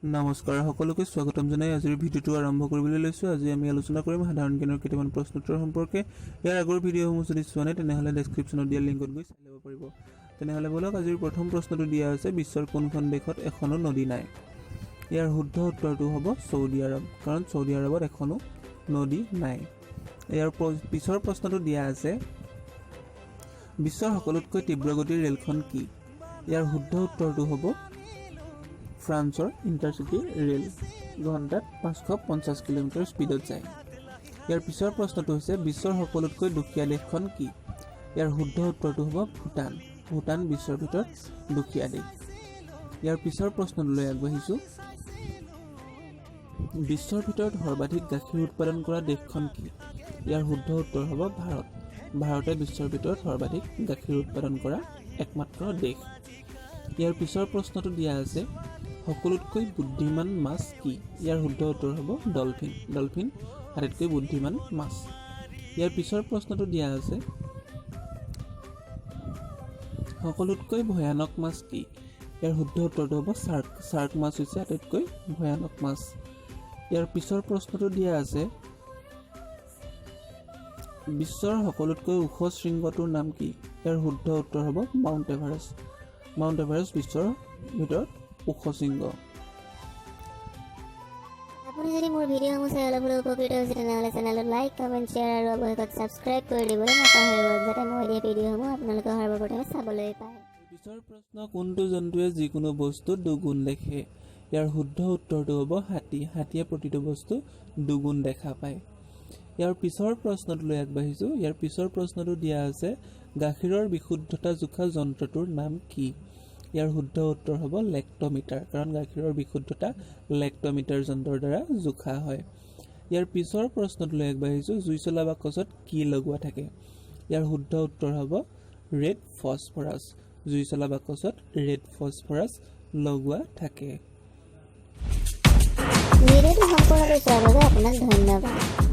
নমস্কাৰ সকলোকে স্বাগতম জনাই আজিৰ ভিডিঅ'টো আৰম্ভ কৰিবলৈ লৈছোঁ। আজি আমি আলোচনা কৰিম সাধাৰণ জ্ঞানৰ কেইটামান প্ৰশ্ন উত্তৰ সম্পৰ্কে। ইয়াৰ আগৰ ভিডিঅ'সমূহ যদি চোৱা নাই তেনেহ'লে ডেছক্ৰিপশ্যনত দিয়া লিংকত গৈ চাই ল'ব পাৰিব। তেনেহ'লে বলক আজিৰ প্ৰথম প্ৰশ্নটো দিয়া হৈছে বিশ্বৰ কোনখন দেশত এখনো নদী নাই? ইয়াৰ শুদ্ধ উত্তৰটো হ'ব চৌদি আৰৱ, কাৰণ চৌদি আৰৱত এখনো নদী নাই। ইয়াৰ পিছৰ প্ৰশ্নটো দিয়া আছে বিশ্বৰ সকলোতকৈ তীব্ৰগতিৰ ৰেলখন কি? ইয়াৰ শুদ্ধ উত্তৰটো হ'ব ফ্ৰান্সৰ ইণ্টাৰচিটি ৰেল, ঘণ্টাত 550 কিলোমিটাৰ স্পীডত যায়। ইয়াৰ পিছৰ প্ৰশ্নটো হৈছে বিশ্বৰ সকলোতকৈ দুখীয়া দেশখন কি? ইয়াৰ শুদ্ধ উত্তৰটো হ'ব ভূটান। ভূটান বিশ্বৰ ভিতৰত দুখীয়া দেশ। ইয়াৰ পিছৰ প্ৰশ্নটোলৈ আগবাঢ়িছোঁ। বিশ্বৰ ভিতৰত সৰ্বাধিক গাখীৰ উৎপাদন কৰা দেশখন কি? ইয়াৰ শুদ্ধ উত্তৰ হ'ব ভাৰত। ভাৰতে বিশ্বৰ ভিতৰত সৰ্বাধিক গাখীৰ উৎপাদন কৰা একমাত্ৰ দেশ। ইয়াৰ পিছৰ প্ৰশ্নটো দিয়া আছে সকলোতকৈ বুদ্ধিমান মাছ কি? ইয়াৰ শুদ্ধ উত্তৰ হ'ব ডলফিন। ডলফিন আটাইতকৈ বুদ্ধিমান মাছ। ইয়াৰ পিছৰ প্ৰশ্নটো দিয়া আছে সকলোতকৈ ভয়ানক মাছ কি? ইয়াৰ শুদ্ধ উত্তৰটো হ'ব চাৰ্ক। চাৰ্ক মাছ হৈছে আটাইতকৈ ভয়ানক মাছ। ইয়াৰ পিছৰ প্ৰশ্নটো দিয়া আছে বিশ্বৰ সকলোতকৈ ওখ শৃংগটোৰ নাম কি? ইয়াৰ শুদ্ধ উত্তৰ হ'ব মাউণ্ট এভাৰেষ্ট। মাউণ্ট এভাৰেষ্ট বিশ্বৰ ভিতৰত ওখ শৃংগ। আপুনি যদি মোৰ ভিডিঅ'সমূহ চাই অলপ হ'লেও উপকৃত হৈছে তেনেহ'লে চেনেলটো লাইক, কমেণ্ট, শ্বেয়াৰ আৰু অৱশেষত ছাবস্ক্ৰাইব কৰি দিবলৈ নাপাহৰিব, যাতে মই দিয়া ভিডিঅ'সমূহ আপোনালোকে সৰ্বপ্ৰথমে চাবলৈ পায়। পিছৰ প্ৰশ্ন কোনটো জন্তুৱে যিকোনো বস্তু দুগুণ দেখে? ইয়াৰ শুদ্ধ উত্তৰটো হ'ব হাতী। হাতীয়ে প্ৰতিটো বস্তু দুগুণ দেখা পায়। ইয়াৰ পিছৰ প্ৰশ্নটোলৈ আগবাঢ়িছোঁ। ইয়াৰ পিছৰ প্ৰশ্নটো দিয়া আছে গাখীৰৰ বিশুদ্ধতা জোখা যন্ত্ৰটোৰ নাম কি? ইয়াৰ শুদ্ধ উত্তৰ হ'ব লেক্টমিটাৰ, কাৰণ গাখীৰৰ বিশুদ্ধতা লেক্টমিটাৰ যন্ত্ৰৰ দ্বাৰা জোখা হয়। ইয়াৰ পিছৰ প্ৰশ্নটোলৈ আগবাঢ়িছোঁ। জুই চলা বাকচত কি লগোৱা থাকে? ইয়াৰ শুদ্ধ উত্তৰ হ'ব ৰেড ফছফৰাছ। জুই চলা বাকচত ৰেড ফছফৰাছ লগোৱা থাকে। ভিডিঅ'টো সম্পূৰ্ণকৈ চোৱাৰ বাবে আপোনাক ধন্যবাদ।